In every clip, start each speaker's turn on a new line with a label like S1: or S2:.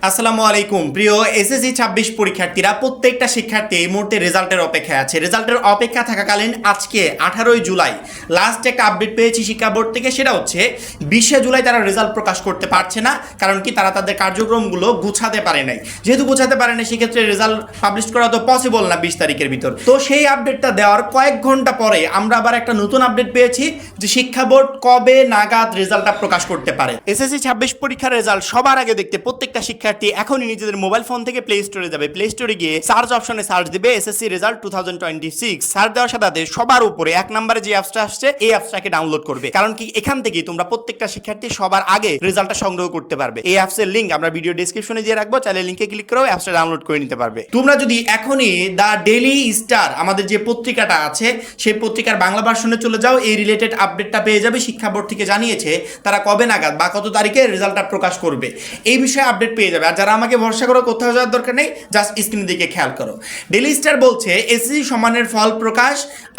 S1: আসসালামু আলাইকুম প্রিয় এসএসসি 26 পরীক্ষার্থীরা, প্রত্যেকটা শিক্ষার্থী এই মুহূর্তে রেজাল্টের অপেক্ষায় আছে। রেজাল্টের অপেক্ষা থাকাকালীন আজকে 18 জুলাই লাস্ট একটা আপডেট পেয়েছি শিক্ষা বোর্ড থেকে। সেটা হচ্ছে 20 জুলাই তারা রেজাল্ট প্রকাশ করতে পারছে না, কারণ কি তারা তাদের কার্যক্রমগুলো গুছাতে পারে নাই। যেহেতু গুছাতে পারে নাই, সেক্ষেত্রে রেজাল্ট পাবলিশ করা তো পসিবল না 20 তারিখের ভিতর। তো সেই আপডেটটা দেওয়ার কয়েক ঘন্টা পরে আমরা আবার একটা নতুন আপডেট পেয়েছি যে শিক্ষা বোর্ড কবে নাগাদ রেজাল্টটা প্রকাশ করতে পারে। এসএসসি 26 পরীক্ষার রেজাল্ট সবার আগে দেখতে প্রত্যেকটা শিক্ষার্থী এখনই নিজেদের মোবাইল ফোন থেকে প্লে স্টোরে যাবে। প্লে স্টোরে গিয়ে সার্চ অপশনে সার্চ দিবে এসএসসি রেজাল্ট 2026। সার্চ দেওয়ার সাথে সবার উপরে এক নম্বরে যে অ্যাপসটা আসছে এই অ্যাপসটাকে ডাউনলোড করবে, কারণ কি এখান থেকেই তোমরা প্রত্যেকটা শিক্ষার্থী সবার আগে রেজাল্টটা সংগ্রহ করতে পারবে। এই অ্যাপসের লিংক আমরা ভিডিও ডেসক্রিপশনে দিয়ে রাখবো, চাইলে লিংকে ক্লিক করেও অ্যাপসটা ডাউনলোড করে নিতে পারবে। তোমরা যদি এখনই দ্য ডেইলি স্টার আমাদের যে পত্রিকাটা আছে সেই পত্রিকার বাংলা ভার্সনে চলে যাও, এই রিলেটেড আপডেটটা পেয়ে যাবে। শিক্ষা বোর্ড থেকে জানিয়েছে তারা কবে নাগাদ বা কত তারিখে রেজাল্টটা প্রকাশ করবে, এই বিষয়ে আপডেট পেয়ে যাবে। আর যারা আমাকে ভরসা করো, কোথাও যাওয়ার দরকার নেই, জাস্ট স্ক্রিনের দিকে খেয়াল করো। ডেইলি স্টার বলছে এসএসসি সমানের ফল প্রকাশ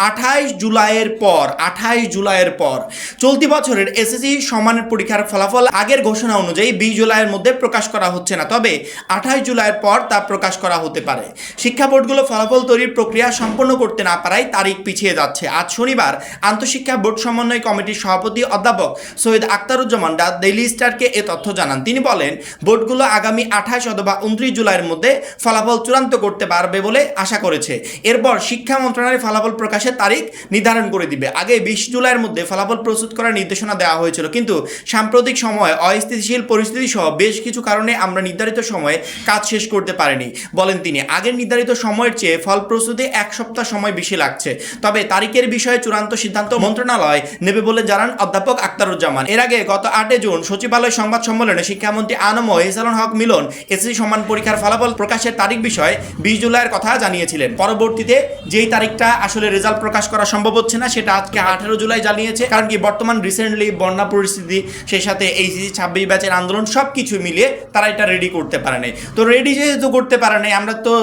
S1: 28 জুলাইয়ের পর। 28 জুলাইয়ের পর চলতি বছরের এসএসসি সমানের পরীক্ষার ফলাফল আগের ঘোষণা অনুযায়ী 20 জুলাইয়ের মধ্যে প্রকাশ করা হচ্ছে না, তবে 28 জুলাইয়ের পর তা প্রকাশ করা হতে পারে। শিক্ষা বোর্ডগুলো ফলাফল তৈরির প্রক্রিয়া সম্পন্ন করতে না পারায় তারিখ পিছিয়ে যাচ্ছে। আজ শনিবার আন্তঃশিক্ষা বোর্ড সমন্বয় কমিটির সভাপতি অধ্যাপক সৈয়দ আখতারুজ্জামান ডেইলি স্টারকে এ তথ্য জানান। তিনি বলেন, বোর্ডগুলো আগামী 28 অথবা 29 জুলাইয়ের মধ্যে ফলাফল চূড়ান্ত করতে পারবে বলে আশা করেছে। এরপর শিক্ষা মন্ত্রণালয় ফলাফল প্রকাশের তারিখ নির্ধারণ করে দিবে। আগে 20 জুলাইয়ের মধ্যে ফলাফল প্রস্তুত করার নির্দেশনা দেওয়া হয়েছিল, কিন্তু সাম্প্রতিক সময় অস্থিতিশীল পরিস্থিতি সহ বেশ কিছু কারণে আমরা নির্ধারিত সময়ে কাজ শেষ করতে পারিনি, বলেন তিনি। আগের নির্ধারিত সময়ের চেয়ে ফল প্রস্তুতি 1 সপ্তাহ সময় বেশি লাগছে, তবে তারিখের বিষয়ে চূড়ান্ত সিদ্ধান্ত মন্ত্রণালয় নেবে বলে জানান অধ্যাপক আখতারুজ্জামান। এর আগে গত 8 জুন সচিবালয় সংবাদ সম্মেলনে শিক্ষামন্ত্রী আনম এহসানুল হক মিলন এসএসসি সমান পরীক্ষার ফলাফল প্রকাশের তারিখ বিষয়ে 20 জুলাইয়ের কথা জানিয়েছিলেন। পরবর্তীতে যেই তারিখটা আসলে রেজাল্ট প্রকাশ করা সম্ভব হচ্ছে না, সেটা আজকে 18 জুলাই জানিয়েছে। কারণ কি বর্তমান রিসেন্টলি বন্যা পরিস্থিতি, সেই সাথে এইচএসসি 26 ব্যাচের আন্দোলন, সব কিছু মিলিয়ে তারা এটা রেডি করতে পারে নাই। তো রেডি যেহেতু করতে পারে নাই, আমরা তো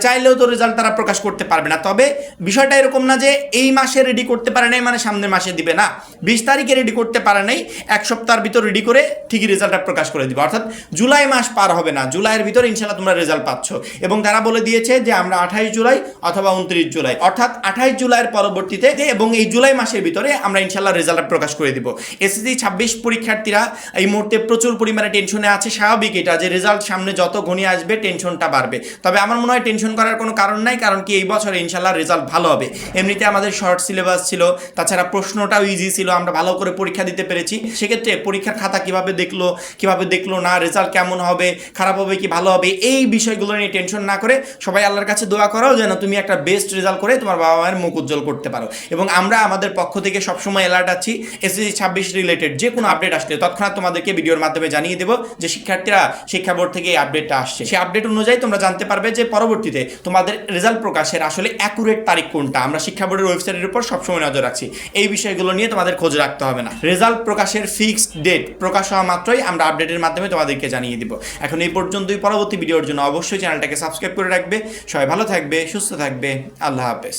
S1: চাইলেও তো রেজাল্ট তারা প্রকাশ করতে পারবে না। তবে বিষয়টা এরকম না যে এই মাসে রেডি করতে পারে নাই মানে সামনের মাসে দিবে না। 20 তারিখে রেডি করতে পারে নাই, 1 সপ্তাহের ভিতর রেডি করে ঠিকই রেজাল্টটা প্রকাশ করে দিবে। অর্থাৎ জুলাই মাস পার হবে না, জুলাইয়ের ভিতর ইনশাল্লাহ তোমরা রেজাল্ট পাচ্ছ। এবং তারা বলে দিয়েছে যে আমরা 28 জুলাই অথবা 29 জুলাই, অর্থাৎ 28 জুলাইয়ের পরবর্তীতে এবং এই জুলাই মাসের ভিতরে আমরা ইনশাল্লাহ রেজাল্ট প্রকাশ করে দিব। এসএসসি 26 পরীক্ষার্থীরা এই মুহূর্তে প্রচুর পরিমাণে টেনশনে আছে। স্বাভাবিক এটা, যে রেজাল্ট সামনে যত ঘনিয়ে আসবে টেনশনটা বাড়বে। তবে আমার মনে হয় টেনশন করার কোনো কারণ নাই, কারণ কি এই বছর ইনশাল্লাহ রেজাল্ট ভালো হবে। এমনিতে আমাদের শর্ট সিলেবাস ছিল, তাছাড়া প্রশ্নটাও ইজি ছিল, আমরা ভালো করে পরীক্ষা দিতে পেরেছি। সেক্ষেত্রে পরীক্ষার খাতা কিভাবে দেখলো না, রেজাল্ট কেমন হবে, খারাপ হবে কি ভালো হবে, এই বিষয়গুলো নিয়ে টেনশন না করে সবাই আল্লাহর কাছে দোয়া করো যেন তুমি একটা বেস্ট রেজাল্ট করে তোমার বাবা মায়ের মুখ উজ্জ্বল করতে পারো। এবং আমরা আমাদের পক্ষ থেকে সবসময় অ্যালার্ট আছি। এসএসসি 26 রিলেটেড যে কোনো আপডেট আসলে তৎক্ষণাৎ তোমাদেরকে ভিডিওর মাধ্যমে জানিয়ে দেবো যে শিক্ষার্থীরা শিক্ষা বোর্ড থেকে এই আপডেটটা আসছে। সেই আপডেট অনুযায়ী তোমরা জানতে পারবে যে পরবর্তীতে তোমাদের রেজাল্ট প্রকাশের আসলে অ্যাকুরেট তারিখ কোনটা। আমরা শিক্ষা বোর্ডের ওয়েবসাইটের উপর সবসময় নজর রাখছি, এই বিষয়গুলো নিয়ে তোমাদের খোঁজ রাখতে হবে না। রেজাল্ট প্রকাশের ফিক্সড ডেট প্রকাশ হওয়া মাত্রই আমরা আপডেটের মাধ্যমে তোমাদেরকে জানিয়ে দিব। এখন এই পর্যন্তই। পরবর্তী ভিডিওর জন্য অবশ্যই চ্যানেলটাকে সাবস্ক্রাইব করে রাখবে। সবাই ভালো থাকবে, সুস্থ থাকবে। আল্লাহ হাফেজ।